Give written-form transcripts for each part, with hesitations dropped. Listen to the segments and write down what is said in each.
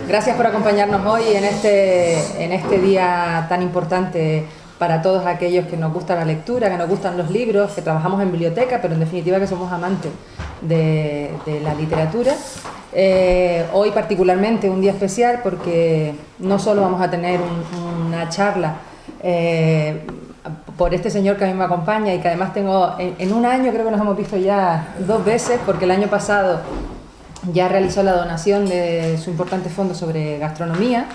Gracias por acompañarnos hoy en este día tan importante para todos aquellos que nos gusta la lectura, que nos gustan los libros, que trabajamos en biblioteca, pero en definitiva que somos amantes de la literatura. Hoy particularmente un día especial porque no solo vamos a tener una charla por este señor que a mí me acompaña y que además tengo en un año, creo que nos hemos visto ya 2 veces, porque el año pasado ya realizó la donación de su importante fondo sobre gastronomía.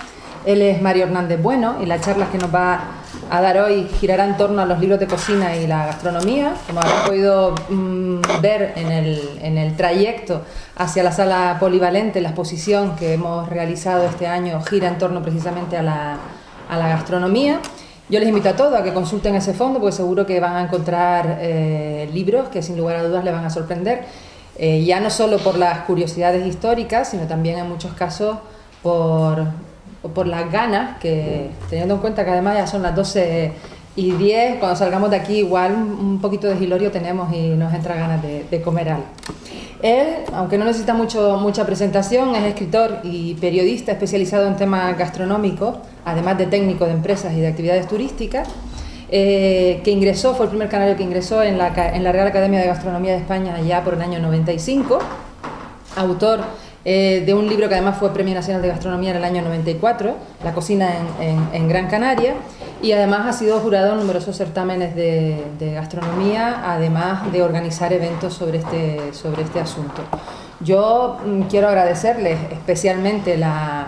Él es Mario Hernández Bueno y las charlas que nos va a dar hoy girará en torno a los libros de cocina y la gastronomía. Como habrán podido ver en el trayecto hacia la sala polivalente, la exposición que hemos realizado este año gira en torno precisamente a la gastronomía. Yo les invito a todos a que consulten ese fondo porque seguro que van a encontrar libros que sin lugar a dudas les van a sorprender. Ya no solo por las curiosidades históricas, sino también en muchos casos por las ganas, que teniendo en cuenta que además ya son las 12:10, cuando salgamos de aquí igual un poquito de hilorio tenemos y nos entra ganas de comer algo. Él, aunque no necesita mucha presentación, es escritor y periodista especializado en temas gastronómicos, además de técnico de empresas y de actividades turísticas, que ingresó, fue el primer canario que ingresó en la Real Academia de Gastronomía de España ya por el año 95, autor de un libro que además fue Premio Nacional de Gastronomía en el año 94, La cocina en Gran Canaria, y además ha sido jurado en numerosos certámenes de gastronomía, además de organizar eventos sobre este asunto. Yo quiero agradecerles especialmente la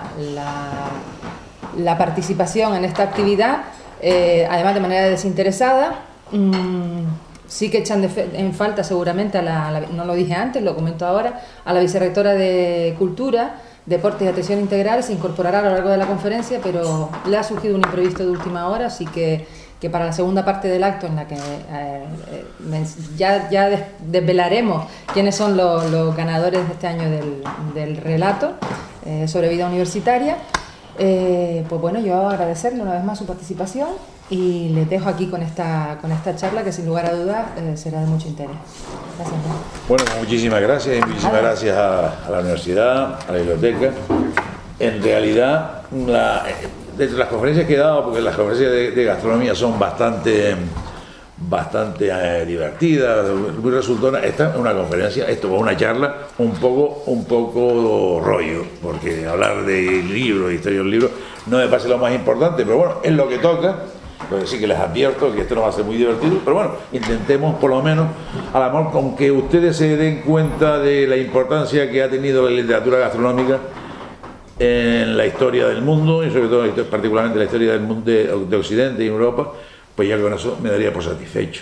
participación en esta actividad, además de manera desinteresada. Sí que echan en falta seguramente no lo dije antes, lo comento ahora, a la vicerrectora de Cultura, Deportes y Atención Integral. Se incorporará a lo largo de la conferencia, pero le ha surgido un imprevisto de última hora, así que para la segunda parte del acto, en la que ya desvelaremos quiénes son los ganadores de este año del relato sobre vida universitaria, pues bueno, yo agradecerle una vez más su participación y les dejo aquí con esta charla que sin lugar a dudas será de mucho interés. Gracias. Bueno, muchísimas gracias y muchísimas gracias a la universidad, a la biblioteca. En realidad, de las conferencias que he dado, porque las conferencias de gastronomía son bastante divertidas, muy resultonas, esta es una conferencia, esto es una charla un poco rollo, porque hablar de libros, de historia de libros, no me parece lo más importante, pero bueno, es lo que toca. Pues sí que les advierto que esto no va a ser muy divertido, pero bueno, intentemos por lo menos, a lo mejor con que ustedes se den cuenta de la importancia que ha tenido la literatura gastronómica en la historia del mundo, y sobre todo particularmente la historia del mundo de Occidente y Europa, pues ya con eso me daría por satisfecho.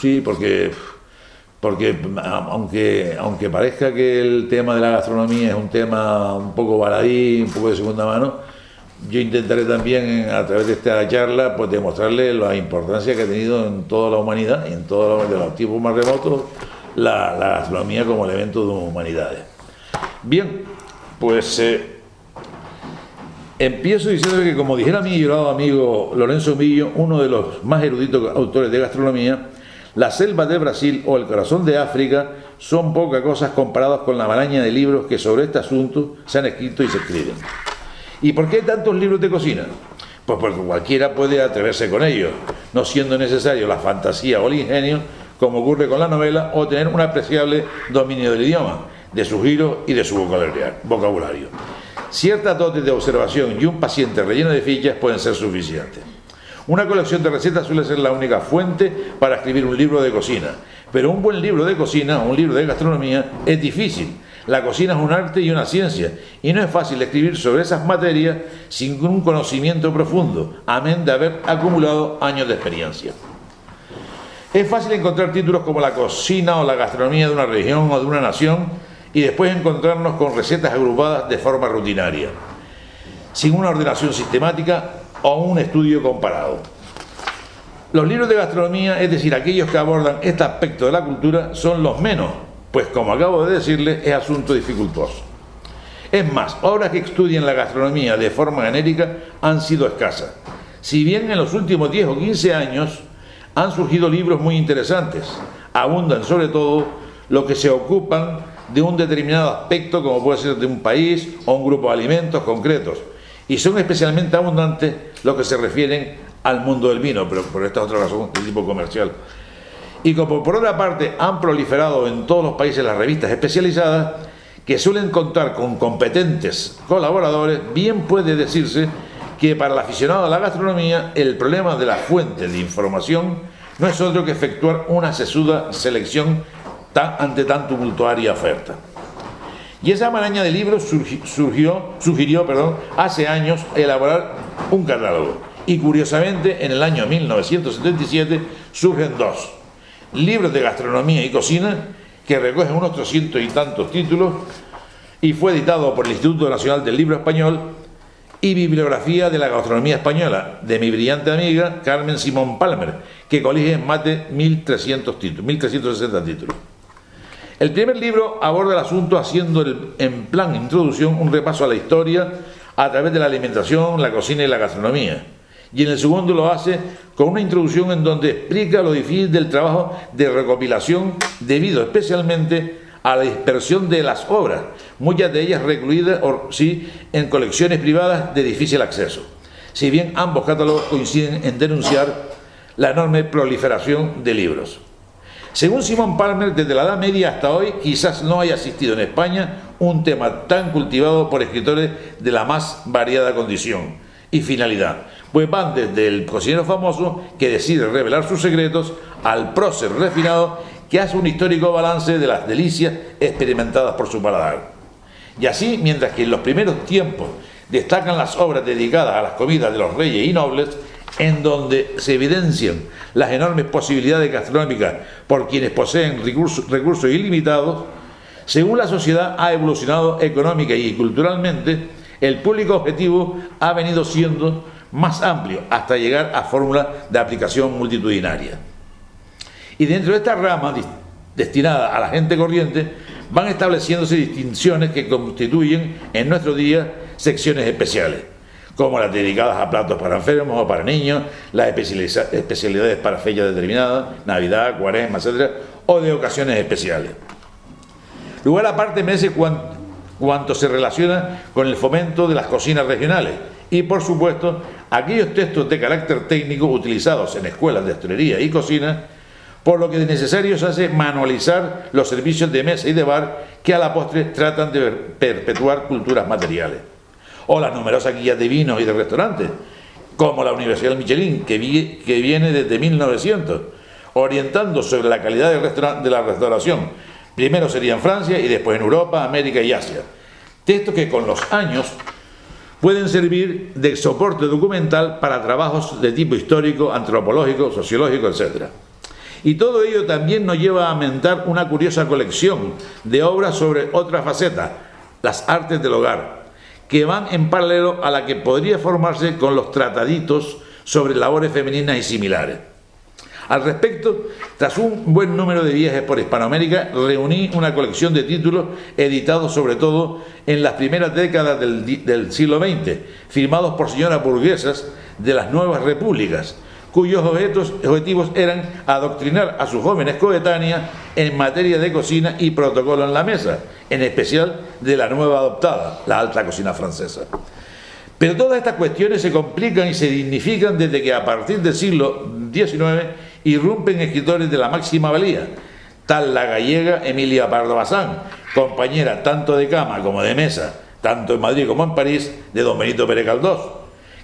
Sí, porque aunque parezca que el tema de la gastronomía es un tema un poco baladí, un poco de segunda mano, yo intentaré también a través de esta charla pues demostrarle la importancia que ha tenido en toda la humanidad y en todos los tiempos más remotos la gastronomía como elemento de humanidades. Bien, pues empiezo diciendo que, como dijera mi llorado amigo Lorenzo Millo, uno de los más eruditos autores de gastronomía, las selvas de Brasil o el corazón de África son poca cosa comparados con la maraña de libros que sobre este asunto se han escrito y se escriben. ¿Y por qué hay tantos libros de cocina? Pues porque cualquiera puede atreverse con ellos, no siendo necesario la fantasía o el ingenio, como ocurre con la novela, o tener un apreciable dominio del idioma, de su giro y de su vocabulario. Ciertas dotes de observación y un paciente relleno de fichas pueden ser suficientes. Una colección de recetas suele ser la única fuente para escribir un libro de cocina, pero un buen libro de cocina, un libro de gastronomía, es difícil. La cocina es un arte y una ciencia, y no es fácil escribir sobre esas materias sin un conocimiento profundo, amén de haber acumulado años de experiencia. Es fácil encontrar títulos como la cocina o la gastronomía de una región o de una nación, y después encontrarnos con recetas agrupadas de forma rutinaria, sin una ordenación sistemática o un estudio comparado. Los libros de gastronomía, es decir, aquellos que abordan este aspecto de la cultura, son los menos, pues como acabo de decirles, es asunto dificultoso. Es más, obras que estudian la gastronomía de forma genérica han sido escasas. Si bien en los últimos 10 o 15 años han surgido libros muy interesantes, abundan sobre todo los que se ocupan de un determinado aspecto, como puede ser de un país o un grupo de alimentos concretos, y son especialmente abundantes los que se refieren al mundo del vino, pero por esta otra razón de tipo comercial. Y como por otra parte han proliferado en todos los países las revistas especializadas, que suelen contar con competentes colaboradores, bien puede decirse que para el aficionado a la gastronomía el problema de la fuente de información no es otro que efectuar una sesuda selección ante tan tumultuaria oferta. Y esa maraña de libros sugirió hace años elaborar un catálogo. Y curiosamente, en el año 1977 surgen dos: libros de gastronomía y cocina, que recogen unos 300 y tantos títulos, y fue editado por el Instituto Nacional del Libro Español, y Bibliografía de la Gastronomía Española, de mi brillante amiga Carmen Simón Palmer, que colige en más de 1.360 títulos. El primer libro aborda el asunto haciendo en plan introducción un repaso a la historia a través de la alimentación, la cocina y la gastronomía. Y en el segundo lo hace con una introducción en donde explica lo difícil del trabajo de recopilación debido especialmente a la dispersión de las obras, muchas de ellas recluidas en colecciones privadas de difícil acceso. Si bien ambos catálogos coinciden en denunciar la enorme proliferación de libros. Según Simón Palmer, desde la Edad Media hasta hoy quizás no haya existido en España un tema tan cultivado por escritores de la más variada condición y finalidad, pues van desde el cocinero famoso que decide revelar sus secretos al prócer refinado que hace un histórico balance de las delicias experimentadas por su paladar. Y así, mientras que en los primeros tiempos destacan las obras dedicadas a las comidas de los reyes y nobles, en donde se evidencian las enormes posibilidades gastronómicas por quienes poseen recursos ilimitados, según la sociedad ha evolucionado económica y culturalmente, el público objetivo ha venido siendo más amplio hasta llegar a fórmulas de aplicación multitudinaria. Y dentro de esta rama destinada a la gente corriente van estableciéndose distinciones que constituyen en nuestro día secciones especiales, como las dedicadas a platos para enfermos o para niños, las especialidades para fechas determinadas, Navidad, Cuaresma, etc., o de ocasiones especiales. Lugar aparte merece cuanto se relaciona con el fomento de las cocinas regionales y, por supuesto, aquellos textos de carácter técnico utilizados en escuelas de hostelería y cocina, por lo que de necesario se hace manualizar los servicios de mesa y de bar que a la postre tratan de perpetuar culturas materiales. O las numerosas guías de vinos y de restaurantes, como la Universidad del Michelin, que viene desde 1900, orientando sobre la calidad de la restauración. Primero sería en Francia y después en Europa, América y Asia. Textos que con los años pueden servir de soporte documental para trabajos de tipo histórico, antropológico, sociológico, etc. Y todo ello también nos lleva a mentar una curiosa colección de obras sobre otra faceta, las artes del hogar, que van en paralelo a la que podría formarse con los trataditos sobre labores femeninas y similares. Al respecto, tras un buen número de viajes por Hispanoamérica, reuní una colección de títulos editados sobre todo en las primeras décadas del siglo XX, firmados por señoras burguesas de las nuevas repúblicas, cuyos objetivos eran adoctrinar a sus jóvenes coetáneas en materia de cocina y protocolo en la mesa, en especial de la nueva adoptada, la alta cocina francesa. Pero todas estas cuestiones se complican y se dignifican desde que a partir del siglo XIX irrumpen escritores de la máxima valía, tal la gallega Emilia Pardo Bazán, compañera tanto de cama como de mesa, tanto en Madrid como en París, de don Benito Pérez Galdós,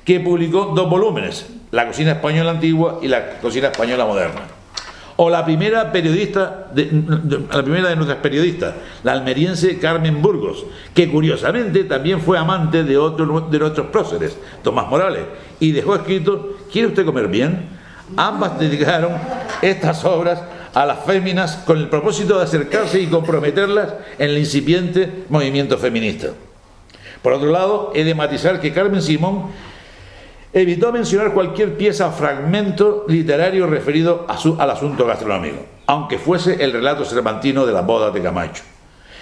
que publicó 2 volúmenes, La cocina española antigua y La cocina española moderna. O la primera de nuestras periodistas, la almeriense Carmen Burgos, que curiosamente también fue amante de otro de nuestros próceres, Tomás Morales, y dejó escrito ¿Quiere usted comer bien? Ambas dedicaron estas obras a las féminas con el propósito de acercarse y comprometerlas en el incipiente movimiento feminista. Por otro lado, he de matizar que Carmen Simón evitó mencionar cualquier pieza o fragmento literario referido al asunto gastronómico, aunque fuese el relato cervantino de las bodas de Camacho.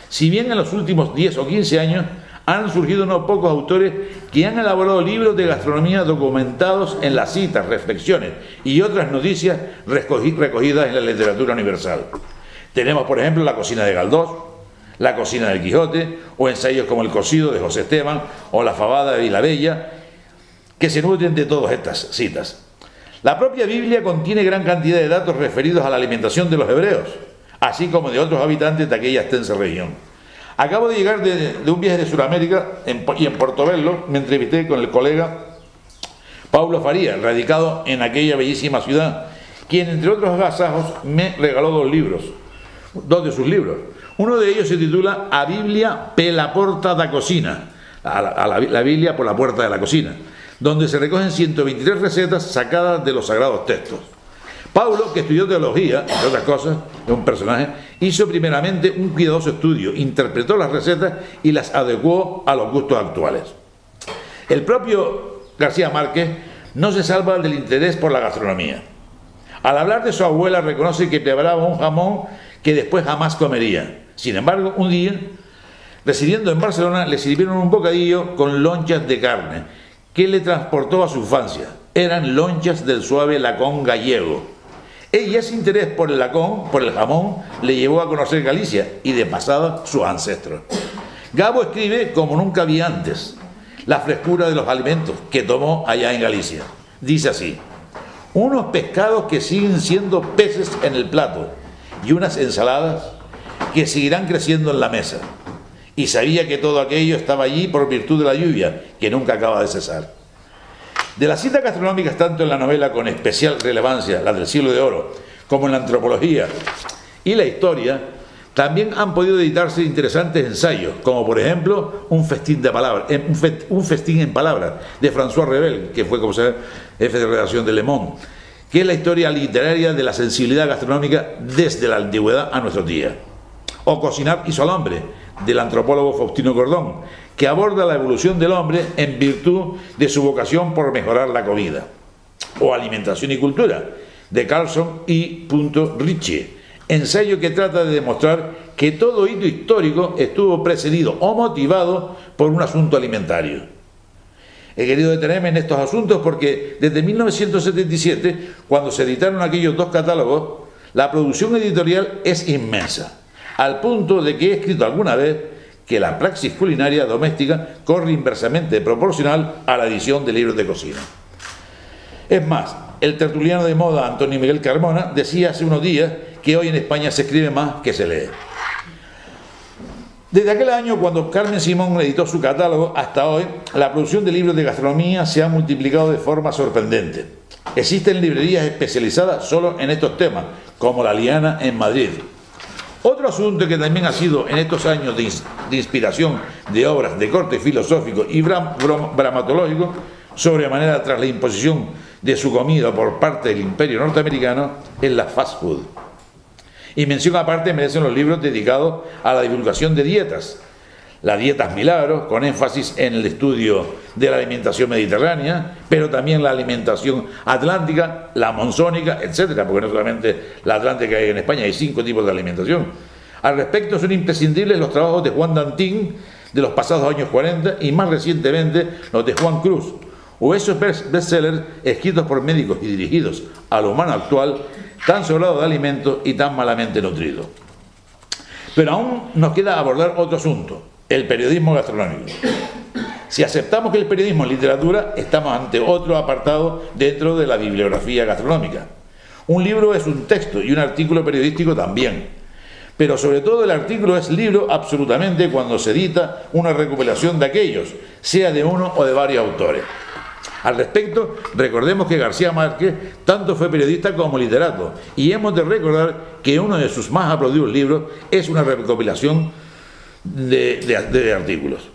Si bien en los últimos 10 o 15 años han surgido unos pocos autores que han elaborado libros de gastronomía documentados en las citas, reflexiones y otras noticias recogidas en la literatura universal. Tenemos, por ejemplo, La cocina de Galdós, La cocina del Quijote, o ensayos como El cocido de José Esteban, o La fabada de Vilabella, que se nutren de todas estas citas. La propia Biblia contiene gran cantidad de datos referidos a la alimentación de los hebreos, así como de otros habitantes de aquella extensa región. Acabo de llegar de un viaje de Sudamérica y en Portobelo me entrevisté con el colega Paulo Faría, radicado en aquella bellísima ciudad, quien entre otros agasajos me regaló dos de sus libros. Uno de ellos se titula A Biblia per la porta da cocina, la Biblia por la puerta de la cocina, donde se recogen 123 recetas sacadas de los sagrados textos. Paulo, que estudió teología, entre otras cosas, es un personaje, hizo primeramente un cuidadoso estudio, interpretó las recetas y las adecuó a los gustos actuales. El propio García Márquez no se salva del interés por la gastronomía. Al hablar de su abuela reconoce que preparaba un jamón que después jamás comería. Sin embargo, un día, residiendo en Barcelona, le sirvieron un bocadillo con lonchas de carne que le transportó a su infancia. Eran lonchas del suave lacón gallego. Y ese interés por el lacón, por el jamón, le llevó a conocer Galicia y de pasada sus ancestros. Gabo escribe como nunca vi antes la frescura de los alimentos que tomó allá en Galicia. Dice así: unos pescados que siguen siendo peces en el plato y unas ensaladas que seguirán creciendo en la mesa. Y sabía que todo aquello estaba allí por virtud de la lluvia, que nunca acaba de cesar. De las citas gastronómicas, tanto en la novela con especial relevancia, la del Siglo de Oro, como en la antropología y la historia, también han podido editarse interesantes ensayos, como por ejemplo un festín en palabras de François Rebel, que fue, como sabe, jefe de redacción de Le Monde, que es la historia literaria de la sensibilidad gastronómica desde la antigüedad a nuestros días. O Cocinar hizo al hombre, del antropólogo Faustino Cordón, que aborda la evolución del hombre en virtud de su vocación por mejorar la comida. O Alimentación y cultura, de Carlson y Ritchie, ensayo que trata de demostrar que todo hito histórico estuvo precedido o motivado por un asunto alimentario. He querido detenerme en estos asuntos porque desde 1977, cuando se editaron aquellos dos catálogos, la producción editorial es inmensa, al punto de que he escrito alguna vez que la praxis culinaria doméstica corre inversamente proporcional a la edición de libros de cocina. Es más, el tertuliano de moda Antonio Miguel Carmona decía hace unos días que hoy en España se escribe más que se lee. Desde aquel año, cuando Carmen Simón editó su catálogo, hasta hoy, la producción de libros de gastronomía se ha multiplicado de forma sorprendente. Existen librerías especializadas solo en estos temas, como La Liana en Madrid. Otro asunto que también ha sido en estos años de inspiración de obras de corte filosófico y dramatológico, sobremanera tras la imposición de su comida por parte del imperio norteamericano, es la fast food. Y mención aparte merecen los libros dedicados a la divulgación de dietas. Las dietas milagros, con énfasis en el estudio de la alimentación mediterránea, pero también la alimentación atlántica, la monzónica, etcétera, porque no solamente la atlántica hay en España, hay 5 tipos de alimentación. Al respecto son imprescindibles los trabajos de Juan Dantín de los pasados años 40 y más recientemente los de Juan Cruz, o esos bestsellers escritos por médicos y dirigidos al humano actual, tan sobrado de alimentos y tan malamente nutrido. Pero aún nos queda abordar otro asunto: el periodismo gastronómico. Si aceptamos que el periodismo es literatura, estamos ante otro apartado dentro de la bibliografía gastronómica. Un libro es un texto y un artículo periodístico también. Pero sobre todo el artículo es libro absolutamente cuando se edita una recopilación de aquellos, sea de uno o de varios autores. Al respecto, recordemos que García Márquez tanto fue periodista como literato, y hemos de recordar que uno de sus más aplaudidos libros es una recopilación de artículos.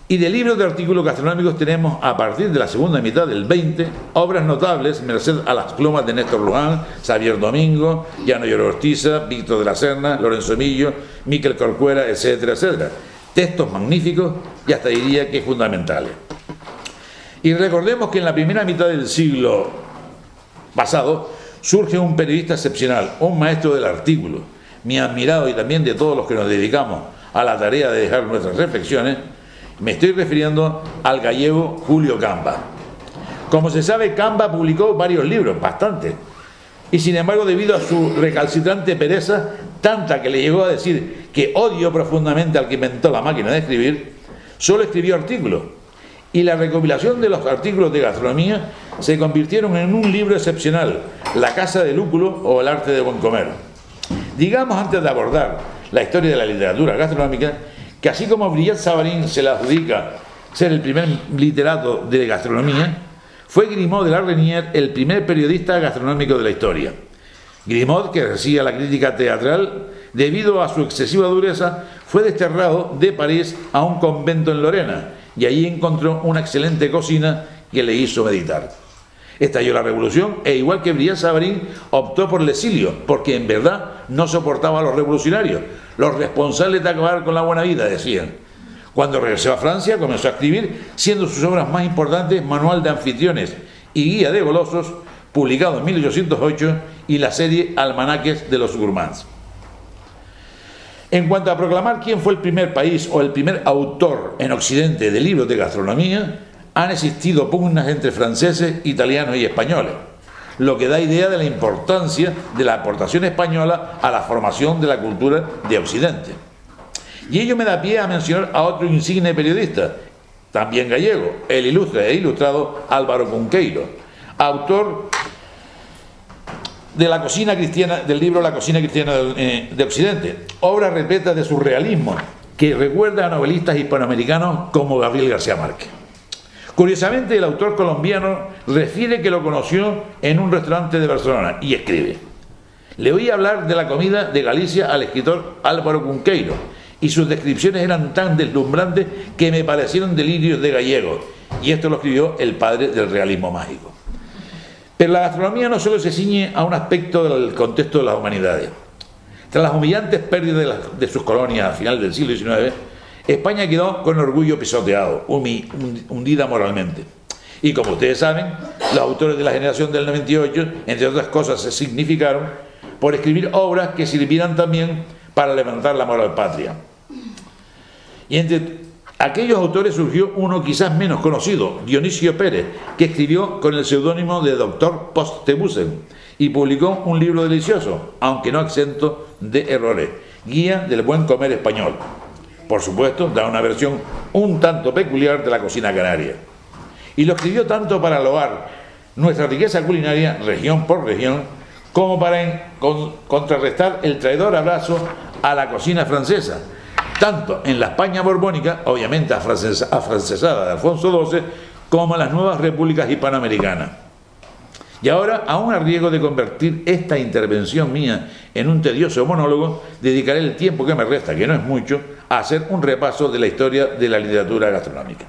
Y de libros de artículos gastronómicos tenemos, a partir de la segunda mitad del 20, obras notables merced a las plumas de Néstor Luján, Xavier Domingo, Llano Lloro Ortiza, Víctor de la Serna, Lorenzo Millo, Miquel Corcuera, etcétera, etcétera. Textos magníficos y hasta diría que fundamentales. Y recordemos que en la primera mitad del siglo pasado surge un periodista excepcional, un maestro del artículo, mi admirado y también de todos los que nos dedicamos a la tarea de dejar nuestras reflexiones. Me estoy refiriendo al gallego Julio Camba. Como se sabe, Camba publicó varios libros, bastantes, y sin embargo, debido a su recalcitrante pereza, tanta que le llegó a decir que odió profundamente al que inventó la máquina de escribir, solo escribió artículos, y la recopilación de los artículos de gastronomía se convirtieron en un libro excepcional, La Casa de Lúculo o El Arte de Buen Comer. Digamos, antes de abordar la historia de la literatura gastronómica, que así como Brillat-Savarin se le adjudica ser el primer literato de gastronomía, fue Grimaud de la Reynière el primer periodista gastronómico de la historia. Grimaud, que ejercía la crítica teatral, debido a su excesiva dureza, fue desterrado de París a un convento en Lorena, y allí encontró una excelente cocina que le hizo meditar. Estalló la revolución e, igual que Brillat-Savarin, optó por el exilio, porque en verdad no soportaba a los revolucionarios, los responsables de acabar con la buena vida, decían. Cuando regresó a Francia comenzó a escribir, siendo sus obras más importantes Manual de Anfitriones y Guía de Golosos, publicado en 1808, y la serie Almanaques de los Gourmands. En cuanto a proclamar quién fue el primer país o el primer autor en Occidente de libros de gastronomía, han existido pugnas entre franceses, italianos y españoles, lo que da idea de la importancia de la aportación española a la formación de la cultura de Occidente. Y ello me da pie a mencionar a otro insigne periodista, también gallego, el ilustre e ilustrado Álvaro Cunqueiro, autor de la cocina cristiana, del libro La cocina cristiana de Occidente, obra repleta de surrealismo que recuerda a novelistas hispanoamericanos como Gabriel García Márquez. Curiosamente, el autor colombiano refiere que lo conoció en un restaurante de Barcelona y escribe: le oí hablar de la comida de Galicia al escritor Álvaro Cunqueiro y sus descripciones eran tan deslumbrantes que me parecieron delirios de gallego, y esto lo escribió el padre del realismo mágico. Pero la gastronomía no solo se ciñe a un aspecto del contexto de las humanidades. Tras las humillantes pérdidas de sus colonias a final del siglo XIX, España quedó con orgullo pisoteado, hundida moralmente. Y como ustedes saben, los autores de la generación del 98, entre otras cosas, se significaron por escribir obras que sirvieran también para levantar la moral patria. Y entre aquellos autores surgió uno quizás menos conocido, Dionisio Pérez, que escribió con el seudónimo de Dr. Post-Tebusen y publicó un libro delicioso, aunque no exento de errores, Guía del Buen Comer Español. Por supuesto, da una versión un tanto peculiar de la cocina canaria. Y lo escribió tanto para loar nuestra riqueza culinaria, región por región, como para contrarrestar el traidor abrazo a la cocina francesa, tanto en la España borbónica, obviamente afrancesada de Alfonso XII, como en las nuevas repúblicas hispanoamericanas. Y ahora, aún a riesgo de convertir esta intervención mía en un tedioso monólogo, dedicaré el tiempo que me resta, que no es mucho, a hacer un repaso de la historia de la literatura gastronómica.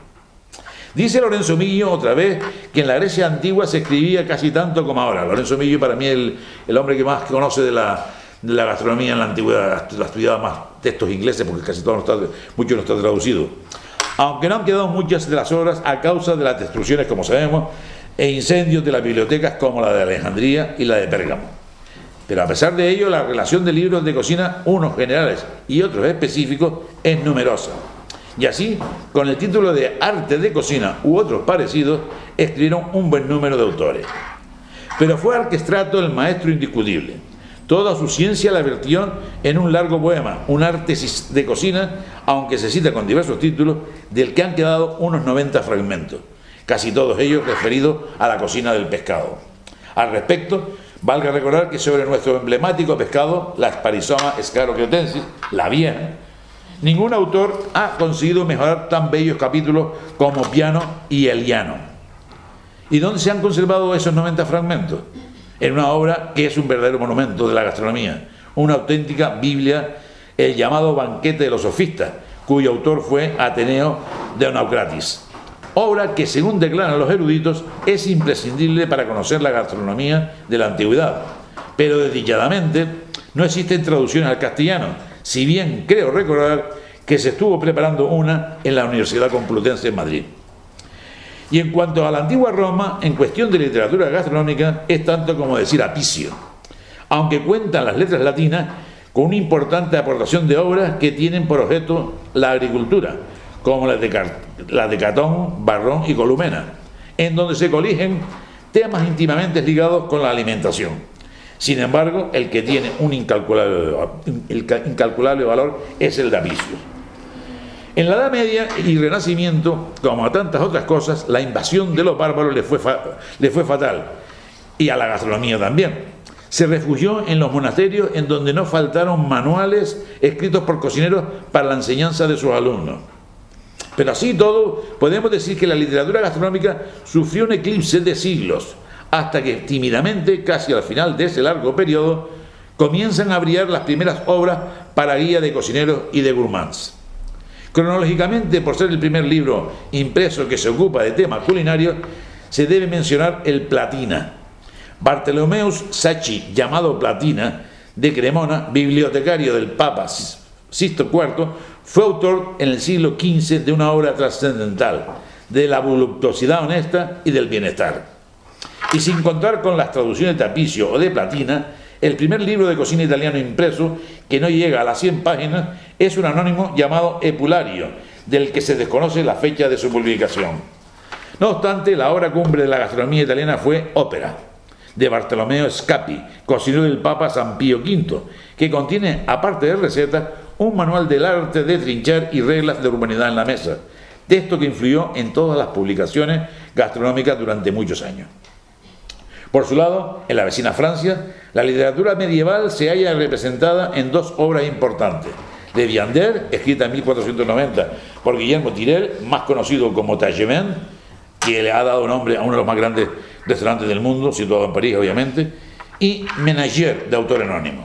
Dice Lorenzo Millo otra vez que en la Grecia antigua se escribía casi tanto como ahora. Lorenzo Millo para mí es el hombre que más conoce de la gastronomía en la antigüedad, ha estudiado más textos ingleses porque casi todo mucho no está traducido. Aunque no han quedado muchas de las obras a causa de las destrucciones, como sabemos, e incendios de las bibliotecas como la de Alejandría y la de Pérgamo. Pero a pesar de ello, la relación de libros de cocina, unos generales y otros específicos, es numerosa. Y así, con el título de Arte de Cocina u otros parecidos, escribieron un buen número de autores. Pero fue Arquestrato el maestro indiscutible. Toda su ciencia la vertió en un largo poema, un arte de cocina, aunque se cita con diversos títulos, del que han quedado unos 90 fragmentos, casi todos ellos referidos a la cocina del pescado. Al respecto, valga recordar que sobre nuestro emblemático pescado, la Sparisoma scaroquiotensis, la vieja, ningún autor ha conseguido mejorar tan bellos capítulos como Piano y El Llano. ¿Y dónde se han conservado esos 90 fragmentos? En una obra que es un verdadero monumento de la gastronomía, una auténtica Biblia, el llamado Banquete de los Sofistas, cuyo autor fue Ateneo de Naucratis. Obra que, según declaran los eruditos, es imprescindible para conocer la gastronomía de la antigüedad. Pero desdichadamente no existen traducciones al castellano, si bien creo recordar que se estuvo preparando una en la Universidad Complutense en Madrid. Y en cuanto a la antigua Roma, en cuestión de literatura gastronómica, es tanto como decir Apicio, aunque cuentan las letras latinas con una importante aportación de obras que tienen por objeto la agricultura, como las de Catón, Varrón y Columena, en donde se coligen temas íntimamente ligados con la alimentación. Sin embargo, el que tiene un incalculable valor es el de Apicius. En la Edad Media y Renacimiento, como a tantas otras cosas, la invasión de los bárbaros le fue fatal, y a la gastronomía también. Se refugió en los monasterios, en donde no faltaron manuales escritos por cocineros para la enseñanza de sus alumnos. Pero así todo, podemos decir que la literatura gastronómica sufrió un eclipse de siglos, hasta que tímidamente, casi al final de ese largo periodo, comienzan a brillar las primeras obras para guía de cocineros y de gourmands. Cronológicamente, por ser el primer libro impreso que se ocupa de temas culinarios, se debe mencionar el Platina. Bartholomeus Sacchi, llamado Platina, de Cremona, bibliotecario del Papa Sixto IV, fue autor en el siglo XV de una obra trascendental, de la voluptuosidad honesta y del bienestar. Y sin contar con las traducciones de Appicio o de Platina, el primer libro de cocina italiano impreso, que no llega a las 100 páginas, es un anónimo llamado Epulario, del que se desconoce la fecha de su publicación. No obstante, la obra cumbre de la gastronomía italiana fue Opera, de Bartolomeo Scapi, cocinero del Papa San Pío V, que contiene, aparte de recetas, un manual del arte de trinchar y reglas de urbanidad en la mesa, texto que influyó en todas las publicaciones gastronómicas durante muchos años. Por su lado, en la vecina Francia, la literatura medieval se halla representada en dos obras importantes: de Viander, escrita en 1490 por Guillermo Tirel, más conocido como Tagement, que le ha dado nombre a uno de los más grandes restaurantes del mundo, situado en París, obviamente, y Ménagier, de autor anónimo.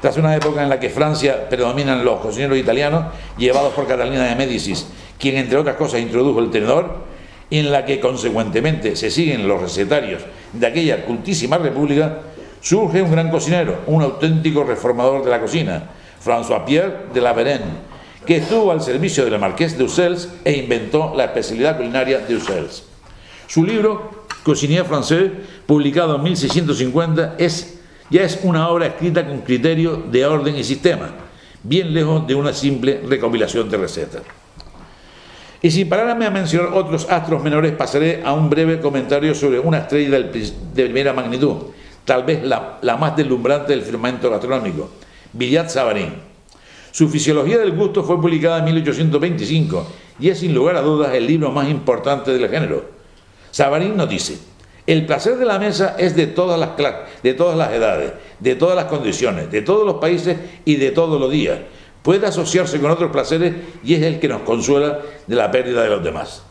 Tras una época en la que Francia predominan los cocineros italianos, llevados por Catalina de Médicis, quien entre otras cosas introdujo el tenedor, y en la que consecuentemente se siguen los recetarios de aquella cultísima república, surge un gran cocinero, un auténtico reformador de la cocina, François-Pierre de la Varenne, que estuvo al servicio del marqués de Ussels e inventó la especialidad culinaria de Ussels. Su libro, Cuisinier Français, publicado en 1650, ya es una obra escrita con criterio de orden y sistema, bien lejos de una simple recopilación de recetas. Y sin pararme a mencionar otros astros menores, pasaré a un breve comentario sobre una estrella de primera magnitud, tal vez la más deslumbrante del firmamento gastronómico, Villatte-Savarin. Su Fisiología del Gusto fue publicada en 1825 y es sin lugar a dudas el libro más importante del género. Savarin nos dice: el placer de la mesa es de todas las edades, de todas las condiciones, de todos los países y de todos los días. Puede asociarse con otros placeres y es el que nos consuela de la pérdida de los demás.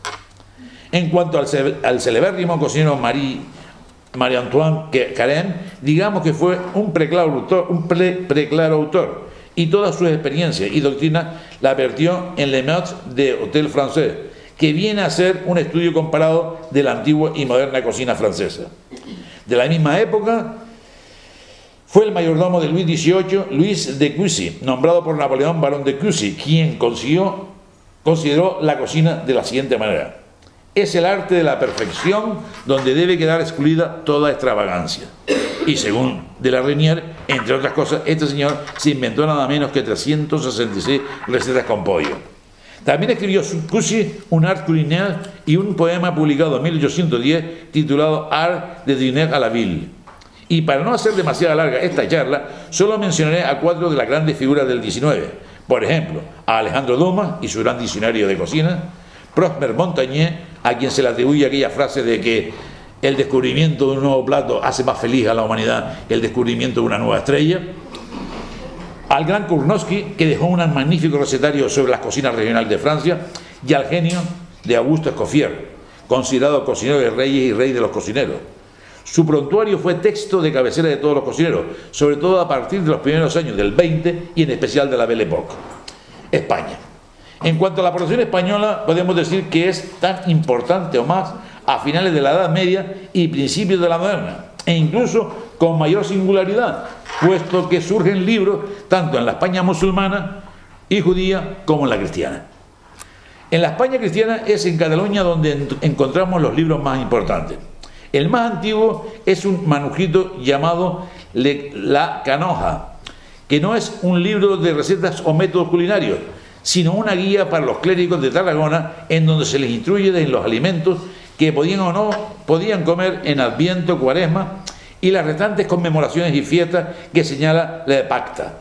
En cuanto al celebérrimo cocinero Marie-Antoine Carême, digamos que fue un preclaro autor, y todas sus experiencias y doctrinas la vertió en Les Meutes de Hôtel Français, que viene a ser un estudio comparado de la antigua y moderna cocina francesa. De la misma época fue el mayordomo de Luis XVIII, Luis de Cussy, nombrado por Napoleón barón de Cussy, quien consideró la cocina de la siguiente manera: es el arte de la perfección donde debe quedar excluida toda extravagancia. Y según de la Reynier, entre otras cosas, este señor se inventó nada menos que 366 recetas con pollo. También escribió Cussy un art culinaire y un poema publicado en 1810 titulado Art de dîner à la ville. Y para no hacer demasiado larga esta charla, solo mencionaré a 4 de las grandes figuras del XIX. Por ejemplo, a Alejandro Dumas y su gran diccionario de cocina, Prosper Montagnier, a quien se le atribuye aquella frase de que el descubrimiento de un nuevo plato hace más feliz a la humanidad que el descubrimiento de una nueva estrella, al gran Kurnowski, que dejó un magnífico recetario sobre las cocinas regionales de Francia, y al genio de Auguste Escoffier, considerado cocinero de reyes y rey de los cocineros. Su prontuario fue texto de cabecera de todos los cocineros, sobre todo a partir de los primeros años del 20 y en especial de la Belle Époque. España. En cuanto a la población española, podemos decir que es tan importante o más a finales de la Edad Media y principios de la moderna, e incluso con mayor singularidad, puesto que surgen libros tanto en la España musulmana y judía como en la cristiana. En la España cristiana es en Cataluña donde encontramos los libros más importantes. El más antiguo es un manuscrito llamado La Canoja, que no es un libro de recetas o métodos culinarios, sino una guía para los clérigos de Tarragona, en donde se les instruye de los alimentos que podían o no podían comer en Adviento, Cuaresma, y las restantes conmemoraciones y fiestas que señala la Pacta.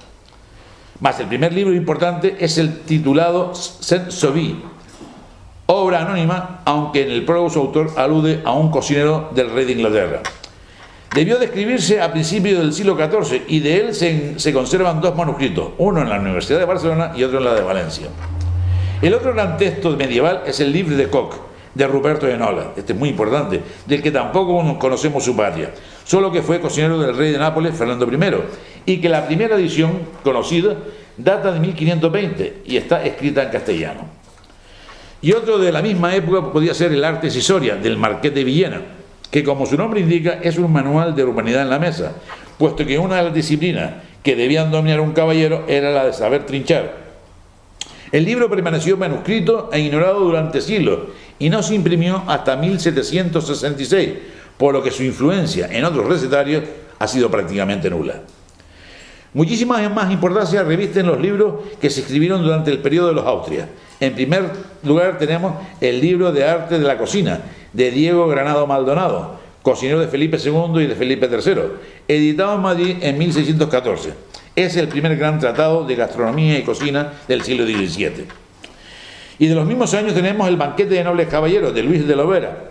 Más el primer libro importante es el titulado Saint-Sauvé, obra anónima, aunque en el prólogo su autor alude a un cocinero del rey de Inglaterra. Debió de escribirse a principios del siglo XIV y de él se conservan dos manuscritos, uno en la Universidad de Barcelona y otro en la de Valencia. El otro gran texto medieval es el Livre de Coq, de Ruperto de Nola, este es muy importante, del que tampoco conocemos su patria, solo que fue cocinero del rey de Nápoles, Fernando I, y que la primera edición conocida data de 1520 y está escrita en castellano. Y otro de la misma época podía ser el Arte Cisoria, del Marqués de Villena, que como su nombre indica es un manual de urbanidad en la mesa, puesto que una de las disciplinas que debían dominar un caballero era la de saber trinchar. El libro permaneció manuscrito e ignorado durante siglos y no se imprimió hasta 1766, por lo que su influencia en otros recetarios ha sido prácticamente nula. Muchísima más importancia revisten los libros que se escribieron durante el periodo de los Austrias. En primer lugar tenemos el libro de arte de la cocina, de Diego Granado Maldonado, cocinero de Felipe II y de Felipe III, editado en Madrid en 1614. Es el primer gran tratado de gastronomía y cocina del siglo XVII. Y de los mismos años tenemos el Banquete de Nobles Caballeros de Luis de Lovera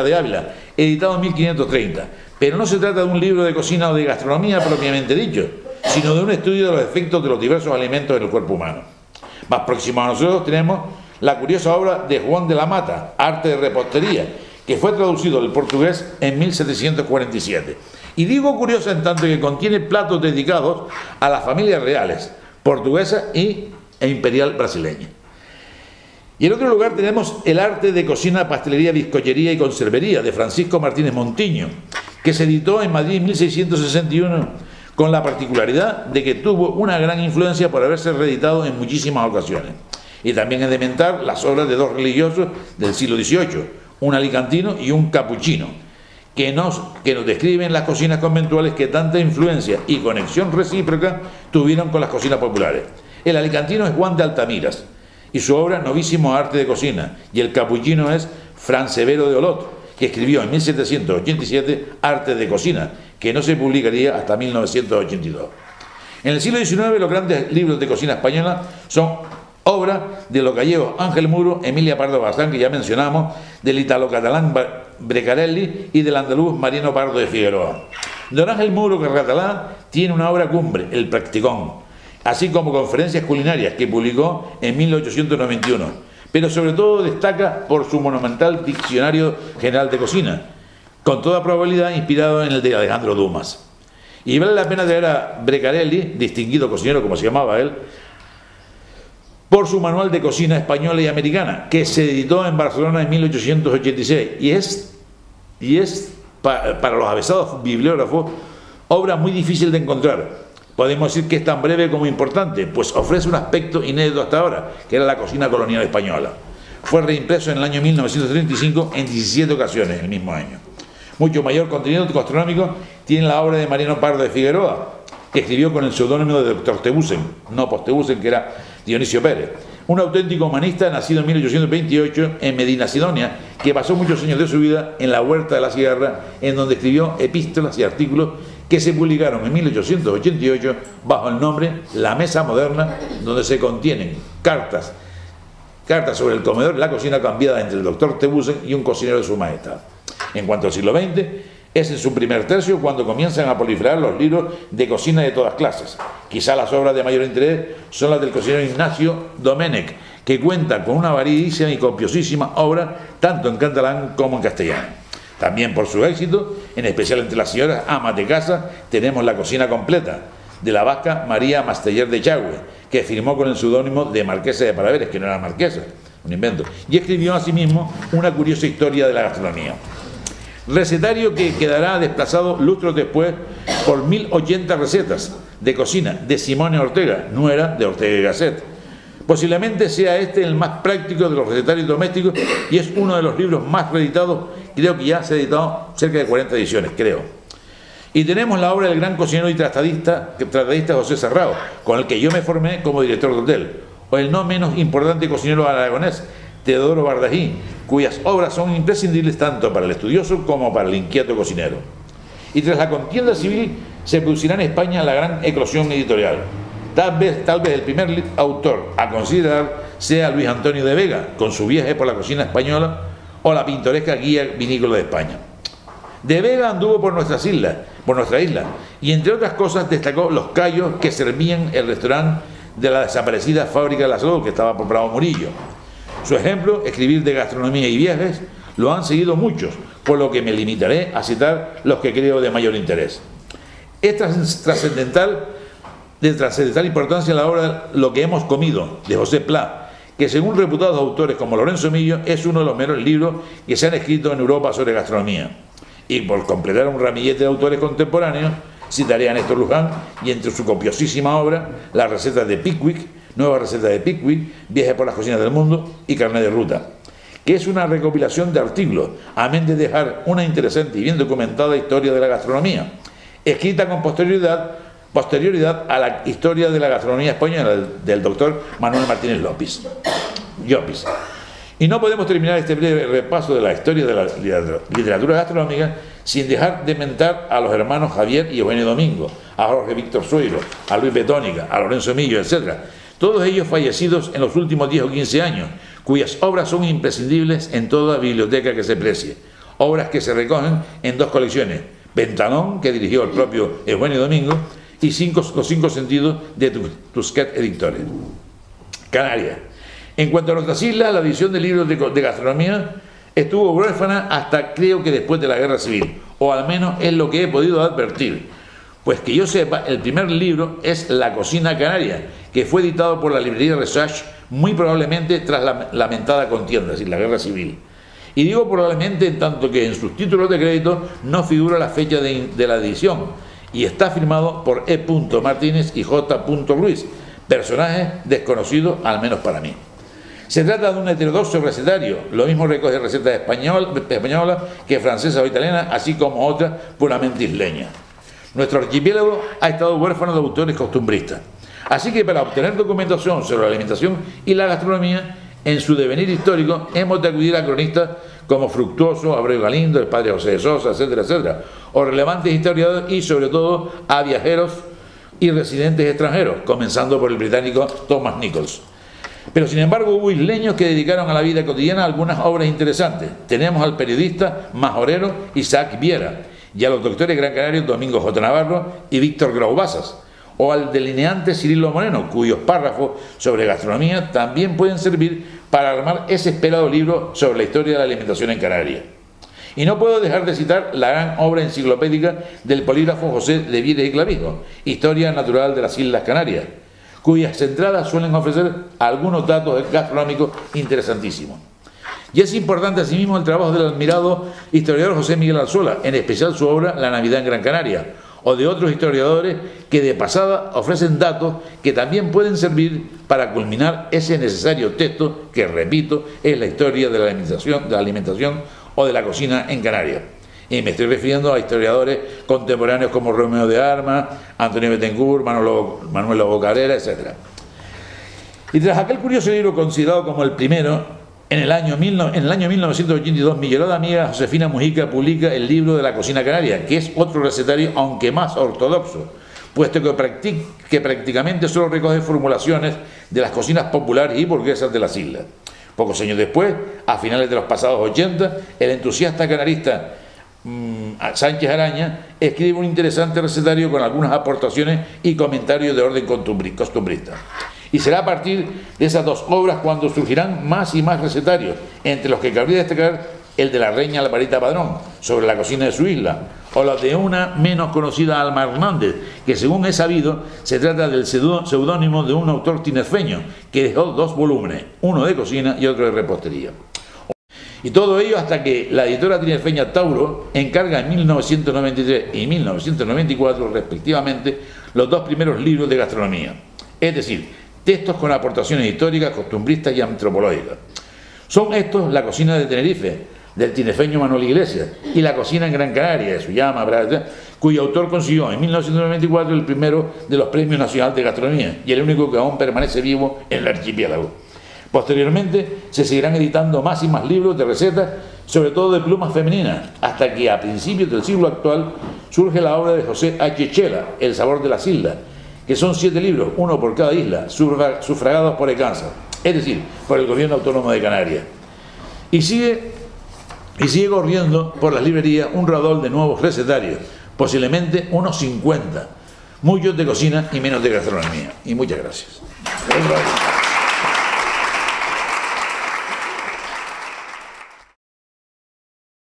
de Ávila, editado en 1530. Pero no se trata de un libro de cocina o de gastronomía propiamente dicho, sino de un estudio de los efectos de los diversos alimentos en el cuerpo humano. Más próximo a nosotros tenemos la curiosa obra de Juan de la Mata, Arte de Repostería, que fue traducido del portugués en 1747. Y digo curiosa en tanto que contiene platos dedicados a las familias reales, portuguesa e imperial brasileña. Y en otro lugar tenemos el Arte de Cocina, Pastelería, Bizcochería y Conservería, de Francisco Martínez Montiño, que se editó en Madrid en 1661, con la particularidad de que tuvo una gran influencia por haberse reeditado en muchísimas ocasiones. Y también es de mentar las obras de dos religiosos del siglo XVIII, un alicantino y un capuchino, que nos describen las cocinas conventuales que tanta influencia y conexión recíproca tuvieron con las cocinas populares. El alicantino es Juan de Altamiras, y su obra Novísimo Arte de Cocina, y el capuchino es Fran Severo de Olot, que escribió en 1787 Arte de Cocina, que no se publicaría hasta 1982. En el siglo XIX los grandes libros de cocina española son obra de los gallegos Ángel Muro, Emilia Pardo Bazán, que ya mencionamos, del italo-catalán Brecarelli y del andaluz Mariano Pardo de Figueroa. Don Ángel Muro catalán tiene una obra cumbre, El Practicón, así como conferencias culinarias que publicó en 1891, pero sobre todo destaca por su monumental Diccionario General de Cocina, con toda probabilidad inspirado en el de Alejandro Dumas. Y vale la pena traer a Brecarelli, distinguido cocinero como se llamaba él, por su manual de cocina española y americana, que se editó en Barcelona en 1886, y es para los avesados bibliógrafos, obra muy difícil de encontrar. Podemos decir que es tan breve como importante, pues ofrece un aspecto inédito hasta ahora, que era la cocina colonial española. Fue reimpreso en el año 1935 en 17 ocasiones, el mismo año. Mucho mayor contenido gastronómico tiene la obra de Mariano Pardo de Figueroa, que escribió con el seudónimo de Dr. Tebusen, no Postebusen, que era Dionisio Pérez, un auténtico humanista nacido en 1828 en Medina Sidonia, que pasó muchos años de su vida en la Huerta de la Sierra, en donde escribió epístolas y artículos que se publicaron en 1888 bajo el nombre La Mesa Moderna, donde se contienen cartas sobre el comedor y la cocina cambiada entre el doctor Tebusen y un cocinero de su majestad. En cuanto al siglo XX, es en su primer tercio cuando comienzan a proliferar los libros de cocina de todas clases. Quizá las obras de mayor interés son las del cocinero Ignacio Domènech, que cuenta con una variadísima y copiosísima obra tanto en catalán como en castellano. También por su éxito, en especial entre las señoras amas de casa, tenemos La Cocina Completa, de la vasca María Masteller de Chagüe, que firmó con el seudónimo de Marquesa de Palaveres, que no era marquesa, un invento, y escribió asimismo una curiosa historia de la gastronomía. Recetario que quedará desplazado lustros después por 1080 recetas de cocina de Simone Ortega, nuera de Ortega y Gasset. Posiblemente sea este el más práctico de los recetarios domésticos y es uno de los libros más reeditados. Creo que ya se ha editado cerca de 40 ediciones, creo. Y tenemos la obra del gran cocinero y tratadista José Serrao, con el que yo me formé como director de hotel, o el no menos importante cocinero aragonés Teodoro Bardají, cuyas obras son imprescindibles tanto para el estudioso como para el inquieto cocinero. y tras la contienda civil se producirá en España la gran eclosión editorial. Tal vez el primer autor a considerar sea Luis Antonio de Vega, con su viaje por la cocina española o la pintoresca guía vinícola de España. De Vega anduvo por nuestra isla, y entre otras cosas destacó los callos que servían el restaurante de la desaparecida Fábrica de la Salud, que estaba por Bravo Murillo. Su ejemplo, escribir de gastronomía y viajes, lo han seguido muchos, por lo que me limitaré a citar los que creo de mayor interés. Es trascendental importancia la obra Lo que hemos comido, de José Pla, que según reputados autores como Lorenzo Millo, es uno de los mejores libros que se han escrito en Europa sobre gastronomía. Y por completar un ramillete de autores contemporáneos, citaré a Néstor Luján y entre su copiosísima obra, las recetas de Pickwick, Nueva receta de Pickwick, Viaje por las cocinas del mundo y Carnet de ruta, que es una recopilación de artículos, amén de dejar una interesante y bien documentada historia de la gastronomía, escrita con posterioridad a la historia de la gastronomía española del doctor Manuel Martínez Llopis. Y no podemos terminar este breve repaso de la historia de la literatura gastronómica sin dejar de mentar a los hermanos Javier y Eugenio Domingo, a Jorge Víctor Sueiro, a Luis Betónica, a Lorenzo Millo, etc. Todos ellos fallecidos en los últimos 10 o 15 años, cuyas obras son imprescindibles en toda biblioteca que se precie. Obras que se recogen en 2 colecciones: Ventanón, que dirigió el propio Eugenio Domingo, y Los 5 sentidos de Tusquet Editores. Canarias. En cuanto a nuestras islas, la edición de libros de gastronomía estuvo huérfana hasta creo que después de la Guerra Civil, o al menos es lo que he podido advertir. Pues que yo sepa, el primer libro es La cocina canaria, que fue editado por la librería Research muy probablemente tras la lamentada contienda, es decir, la Guerra Civil. Y digo probablemente en tanto que en sus títulos de crédito no figura la fecha de la edición, y está firmado por E. Martínez y J. Ruiz, personajes desconocidos al menos para mí. Se trata de un heterodoxo recetario, lo mismo recoge recetas españolas que francesas o italianas, así como otras puramente isleñas. Nuestro archipiélago ha estado huérfano de autores costumbristas, así que para obtener documentación sobre la alimentación y la gastronomía en su devenir histórico hemos de acudir a cronistas como Fructuoso, Abreu Galindo, el padre José de Sosa, etcétera, etcétera, o relevantes historiadores y sobre todo a viajeros y residentes extranjeros, comenzando por el británico Thomas Nichols. Pero sin embargo hubo isleños que dedicaron a la vida cotidiana algunas obras interesantes. Tenemos al periodista majorero Isaac Viera y a los doctores gran canarios Domingo J. Navarro y Víctor Graubasas, o al delineante Cirilo Moreno, cuyos párrafos sobre gastronomía también pueden servir para armar ese esperado libro sobre la historia de la alimentación en Canarias. Y no puedo dejar de citar la gran obra enciclopédica del polígrafo José de Vides y Clavijo, Historia Natural de las Islas Canarias, cuyas entradas suelen ofrecer algunos datos gastronómicos interesantísimos. Y es importante asimismo el trabajo del admirado historiador José Miguel Alzuola, en especial su obra La Navidad en Gran Canaria, o de otros historiadores que de pasada ofrecen datos que también pueden servir para culminar ese necesario texto que, repito, es la historia de la alimentación o de la cocina en Canarias. Y me estoy refiriendo a historiadores contemporáneos como Romeo de Armas, Antonio Betancourt, Manuel Lobo Cabrera, etc. Y tras aquel curioso libro considerado como el primero, en el año 1982, mi llorada amiga Josefina Mujica publica el libro de la cocina canaria, que es otro recetario, aunque más ortodoxo, puesto que prácticamente solo recoge formulaciones de las cocinas populares y burguesas de las islas. Pocos años después, a finales de los pasados 80, el entusiasta canarista Sánchez Araña escribe un interesante recetario con algunas aportaciones y comentarios de orden costumbrista. Y será a partir de esas 2 obras cuando surgirán más y más recetarios, entre los que cabría destacar el de la reina Alvarita Padrón, sobre la cocina de su isla, o la de una menos conocida Alma Hernández, que según he sabido, se trata del seudónimo de un autor tinerfeño, que dejó 2 volúmenes, uno de cocina y otro de repostería. Y todo ello hasta que la editora tinerfeña Tauro encarga en 1993 y 1994, respectivamente, los 2 primeros libros de gastronomía, es decir, textos con aportaciones históricas, costumbristas y antropológicas. Son estos La cocina de Tenerife, del tinerfeño Manuel Iglesias, y La cocina en Gran Canaria, de Suyama, cuyo autor consiguió en 1994 el primero de los Premios Nacionales de Gastronomía y el único que aún permanece vivo en el archipiélago. Posteriormente se seguirán editando más y más libros de recetas sobre todo de plumas femeninas, hasta que a principios del siglo actual surge la obra de José H. Chela, El sabor de las islas, que son 7 libros, uno por cada isla, sufragados por ECANSA, es decir, por el Gobierno Autónomo de Canarias. Y sigue corriendo por las librerías un raudal de nuevos recetarios, posiblemente unos 50, muchos de cocina y menos de gastronomía. Y muchas gracias.